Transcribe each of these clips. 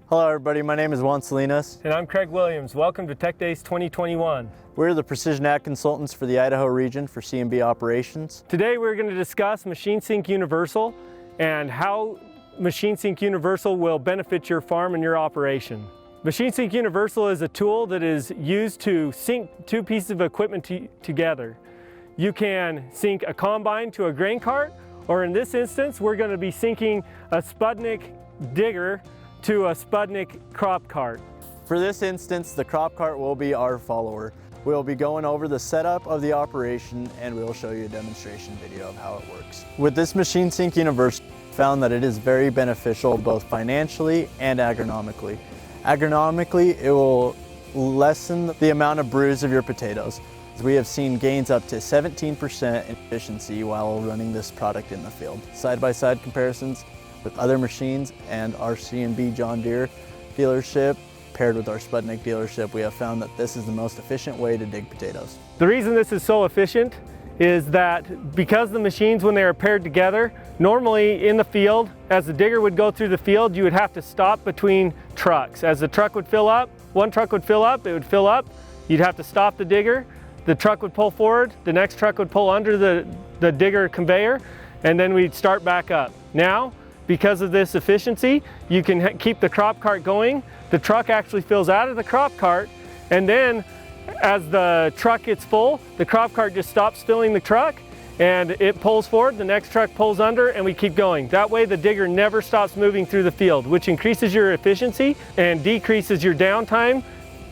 Hello everybody, my name is Juan Salinas. And I'm Craig Williams. Welcome to Tech Days 2021. We're the Precision Ag Consultants for the Idaho region for C&B operations. Today we're going to discuss Machine Sync Universal and how Machine Sync Universal will benefit your farm and your operation. Machine Sync Universal is a tool that is used to sync two pieces of equipment together. You can sync a combine to a grain cart, or in this instance we're going to be syncing a Spudnik digger to a Spudnik crop cart. For this instance, the crop cart will be our follower. We'll be going over the setup of the operation and we'll show you a demonstration video of how it works. With this Machine Sync Universal, found that it is very beneficial both financially and agronomically. Agronomically, it will lessen the amount of bruise of your potatoes. We have seen gains up to 17% in efficiency while running this product in the field. Side-by-side comparisons with other machines and our C&B John Deere dealership paired with our Spudnik dealership, we have found that this is the most efficient way to dig potatoes. The reason this is so efficient is that because the machines, when they are paired together, normally in the field, as the digger would go through the field, you would have to stop between trucks. As the truck would fill up, one truck would fill up, it would fill up, you'd have to stop the digger, the truck would pull forward, the next truck would pull under the digger conveyor, and then we'd start back up. Now, because of this efficiency, you can keep the crop cart going. The truck actually fills out of the crop cart, and then as the truck gets full, the crop cart just stops filling the truck and it pulls forward, the next truck pulls under, and we keep going. That way the digger never stops moving through the field, which increases your efficiency and decreases your downtime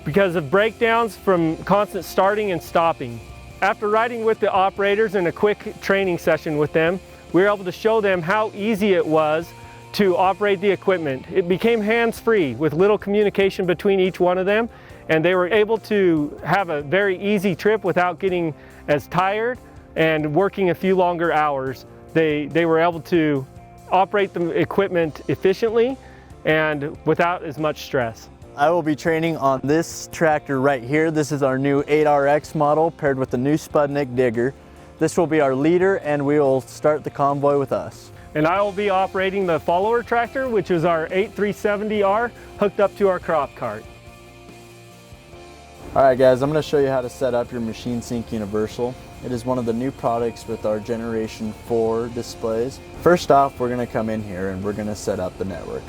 because of breakdowns from constant starting and stopping. After riding with the operators in a quick training session with them, we were able to show them how easy it was to operate the equipment. It became hands-free with little communication between each one of them, and they were able to have a very easy trip without getting as tired and working a few longer hours. They were able to operate the equipment efficiently and without as much stress. I will be training on this tractor right here. This is our new 8RX model paired with the new Spudnik digger. This will be our leader and we will start the convoy with us. And I will be operating the follower tractor, which is our 8370R hooked up to our crop cart. Alright guys, I'm going to show you how to set up your Machine Sync Universal. It is one of the new products with our Generation 4 displays. First off, we're going to come in here and we're going to set up the network.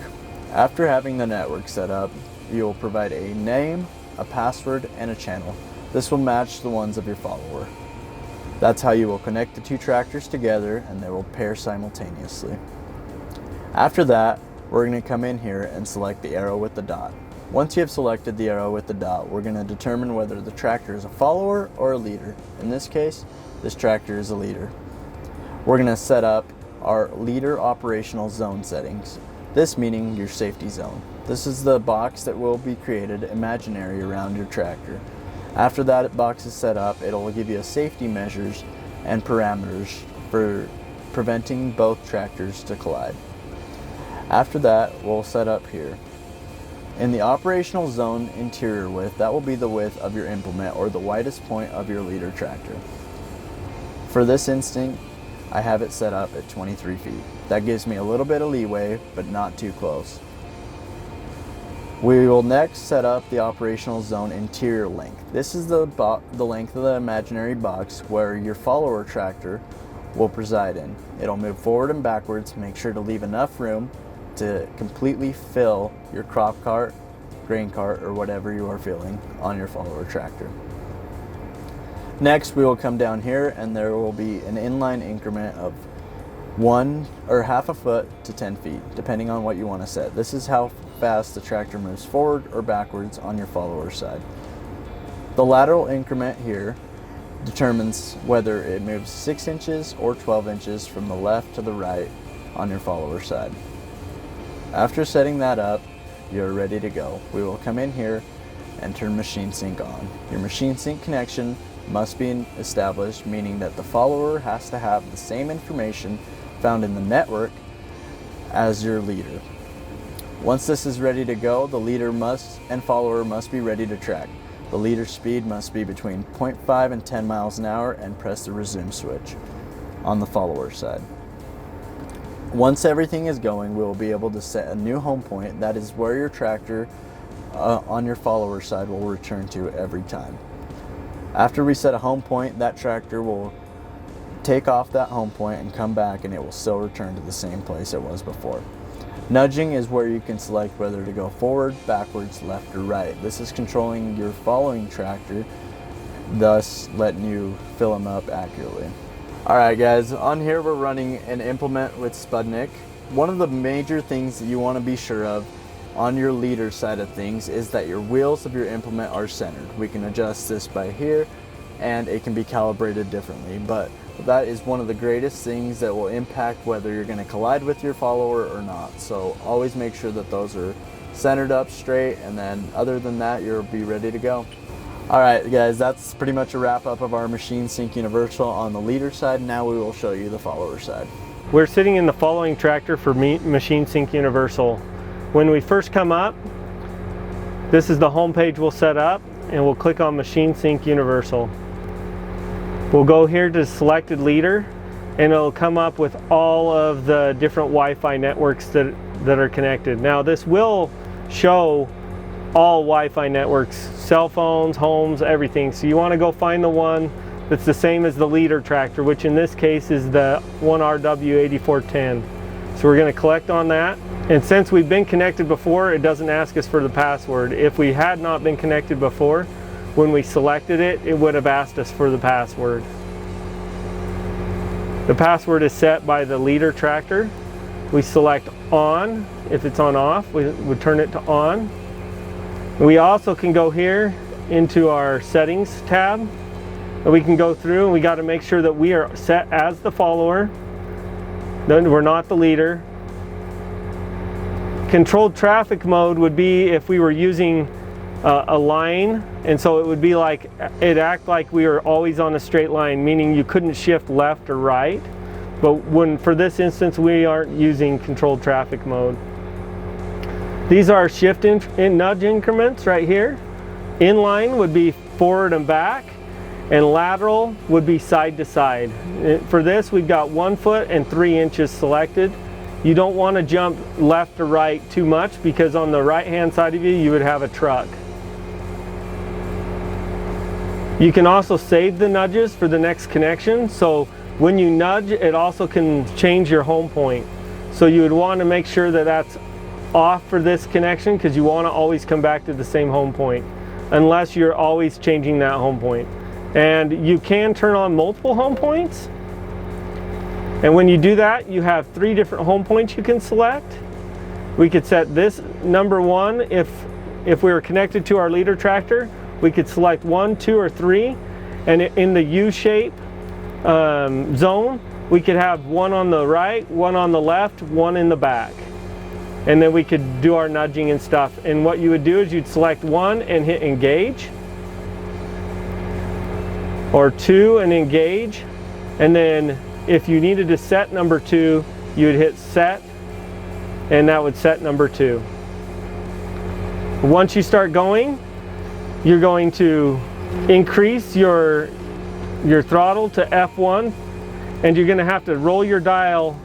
After having the network set up, you will provide a name, a password, and a channel. This will match the ones of your follower. That's how you will connect the two tractors together and they will pair simultaneously. After that, we're going to come in here and select the arrow with the dot. Once you have selected the arrow with the dot, we're going to determine whether the tractor is a follower or a leader. In this case, this tractor is a leader. We're going to set up our leader operational zone settings. This meaning your safety zone. This is the box that will be created imaginary around your tractor. After that box is set up, it'll give you safety measures and parameters for preventing both tractors to collide. After that, we'll set up here. In the operational zone interior width, that will be the width of your implement or the widest point of your leader tractor. For this instinct, I have it set up at 23 feet. That gives me a little bit of leeway, but not too close. We will next set up the operational zone interior length. This is the length of the imaginary box where your follower tractor will preside in. It'll move forward and backwards. Make sure to leave enough room to completely fill your crop cart, grain cart, or whatever you are filling on your follower tractor. Next, we will come down here and there will be an inline increment of 1 or half a foot to 10 feet, depending on what you want to set. This is how fast the tractor moves forward or backwards on your follower side. The lateral increment here determines whether it moves 6 inches or 12 inches from the left to the right on your follower side. After setting that up, you're ready to go. We will come in here and turn Machine Sync on. Your Machine Sync connection must be established, meaning that the follower has to have the same information found in the network as your leader. Once this is ready to go, the leader and follower must be ready to track. The leader speed must be between 0.5 and 10 miles an hour and press the resume switch on the follower side. Once everything is going, we will be able to set a new home point. That is where your tractor on your follower side will return to every time. After we set a home point, that tractor will take off that home point and come back, and it will still return to the same place it was before. Nudging is where you can select whether to go forward, backwards, left, or right. This is controlling your following tractor, thus letting you fill them up accurately. Alright guys, on here we're running an implement with Spudnik. One of the major things that you want to be sure of on your leader side of things is that your wheels of your implement are centered. We can adjust this by here and it can be calibrated differently, but that is one of the greatest things that will impact whether you're going to collide with your follower or not. So always make sure that those are centered up straight, and then other than that you'll be ready to go. Alright guys, that's pretty much a wrap up of our machine sync universal on the leader side. Now we will show you the follower side. We're sitting in the following tractor for machine sync universal. When we first come up, this is the home page we'll set up, and we'll click on machine sync universal. We'll go here to selected leader, and it'll come up with all of the different Wi-Fi networks that are connected. Now this will show all Wi-Fi networks, cell phones, homes, everything. So you want to go find the one that's the same as the leader tractor, which in this case is the 1RW8410. So we're going to collect on that. And since we've been connected before, it doesn't ask us for the password. If we had not been connected before, when we selected it, it would have asked us for the password. The password is set by the leader tractor. We select on. If it's on off, we would turn it to on. We also can go here into our settings tab, and we can go through, and we got to make sure that we are set as the follower. Then we're not the leader. Controlled traffic mode would be if we were using a line, and so it would be like, it'd act like we were always on a straight line, meaning you couldn't shift left or right. But for this instance, we aren't using controlled traffic mode. These are shift in nudge increments right here. Inline would be forward and back, and lateral would be side to side. For this, we've got 1 foot and 3 inches selected. You don't want to jump left or right too much, because on the right hand side of you would have a truck. You can also save the nudges for the next connection. So when you nudge, it also can change your home point. So you would want to make sure that that's off for this connection, because you want to always come back to the same home point, unless you're always changing that home point. And you can turn on multiple home points. And when you do that, you have 3 different home points you can select. We could set this number 1 if we were connected to our leader tractor. We could select 1, 2, or 3, and in the U-shape zone, we could have 1 on the right, 1 on the left, 1 in the back. And then we could do our nudging and stuff. And what you would do is you'd select 1 and hit engage, or 2 and engage, and then if you needed to set number 2, you would hit set, and that would set number 2. Once you start going, you're going to increase your throttle to F1, and you're going to have to roll your dial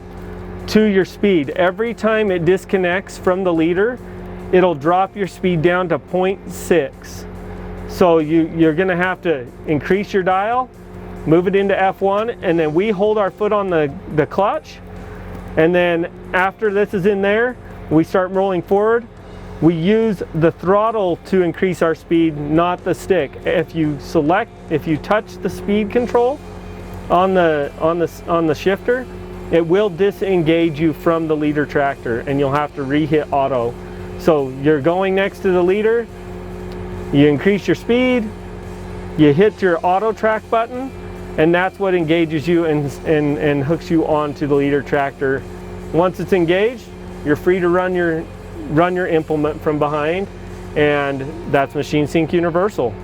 to your speed. Every time it disconnects from the leader, it'll drop your speed down to 0.6. So you're going to have to increase your dial, move it into F1, and then we hold our foot on the clutch, and then after this is in there, we start rolling forward. We use the throttle to increase our speed, not the stick. If you touch the speed control on the shifter, it will disengage you from the leader tractor, and you'll have to re-hit auto. So you're going next to the leader, you increase your speed, you hit your auto track button, and that's what engages you and hooks you onto the leader tractor. Once it's engaged, you're free to run your implement from behind, and that's Machine Sync Universal.